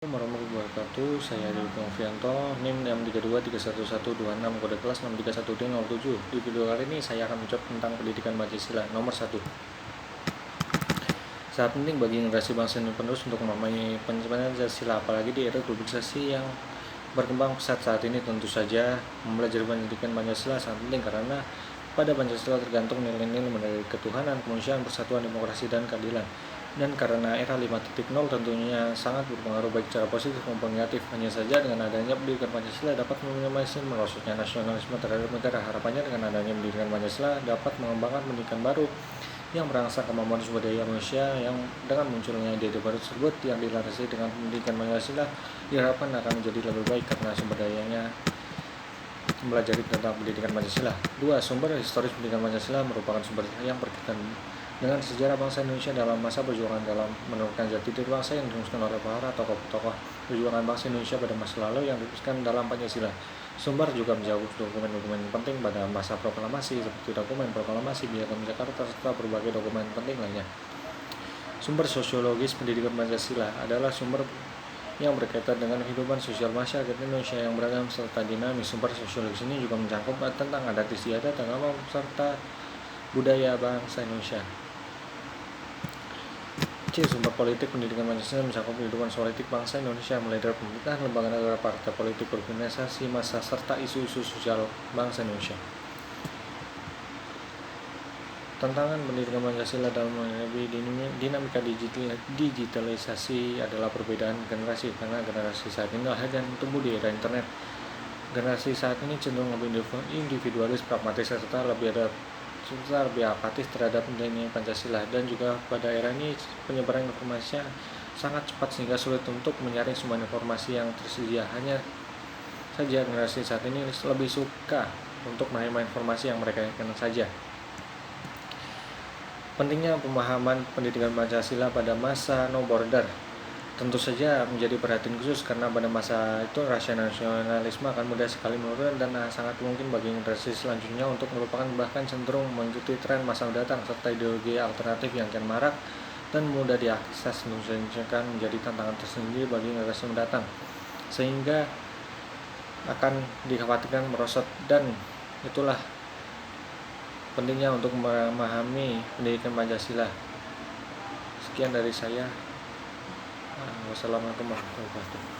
Assalamualaikum warahmatullahi wabarakatuh. Saya Dewi Novianto, NIM 632311126, kode kelas 631D07. Di video kali ini saya akan menjawab tentang pendidikan Pancasila. Nomor 1. Sangat penting bagi generasi bangsa dan penerus untuk memahami Pancasila, apalagi di era globalisasi yang berkembang pesat saat ini. Tentu saja mempelajari pendidikan Pancasila sangat penting karena pada Pancasila tergantung nilai-nilai dari ketuhanan, kemanusiaan, persatuan, demokrasi, dan keadilan. Dan karena era 5.0 tentunya sangat berpengaruh baik secara positif maupun negatif. Hanya saja dengan adanya pendidikan Pancasila dapat meminimalisir merosotnya nasionalisme terhadap negara. Harapannya dengan adanya pendidikan Pancasila dapat mengembangkan pendidikan baru yang merangsang kemampuan sumber daya manusia, yang dengan munculnya ide baru tersebut yang dilandasi dengan pendidikan Pancasila diharapkan akan menjadi lebih baik karena sumber dayanya mempelajari tentang pendidikan Pancasila. 2. Sumber historis pendidikan Pancasila merupakan sumber yang berkaitan dengan sejarah bangsa Indonesia dalam masa perjuangan dalam menurunkan jati diri bangsa yang dirumuskan oleh para tokoh-tokoh perjuangan bangsa Indonesia pada masa lalu yang dituliskan dalam Pancasila. Sumber juga menjawab dokumen-dokumen penting pada masa proklamasi seperti dokumen proklamasi Piagam Jakarta serta berbagai dokumen penting lainnya. Sumber sosiologis pendidikan Pancasila adalah sumber yang berkaitan dengan kehidupan sosial masyarakat Indonesia yang beragam serta dinamis. Sumber sosiologis ini juga mencakup tentang adat istiadat, agama, serta budaya bangsa Indonesia. C. Sumber politik pendidikan Pancasila mencakup kehidupan politik bangsa Indonesia mulai dari pemerintahan, lembaga negara, partai politik, organisasi massa, serta isu-isu sosial bangsa Indonesia. Tantangan pendidikan Pancasila dalam menghadapi dinamika digitalisasi adalah perbedaan generasi, karena generasi saat ini lahir dan tumbuh di era internet. Generasi saat ini cenderung lebih individualis, pragmatis, serta lebih apatis terhadap nilai Pancasila, dan juga pada era ini penyebaran informasinya sangat cepat sehingga sulit untuk menyaring semua informasi yang tersedia. Hanya saja generasi saat ini lebih suka untuk menerima informasi yang mereka inginkan saja. Pentingnya pemahaman pendidikan Pancasila pada masa no border tentu saja menjadi perhatian khusus karena pada masa itu rasa nasionalisme akan mudah sekali menurun dan sangat mungkin bagi generasi selanjutnya untuk melupakan bahkan cenderung mengikuti tren masa mendatang, serta ideologi alternatif yang kian marak dan mudah diakses akan menjadi tantangan tersendiri bagi generasi mendatang, sehingga akan dikhawatirkan merosot. Dan itulah pentingnya untuk memahami pendidikan Pancasila. Sekian dari saya. Wassalamualaikum warahmatullahi wabarakatuh.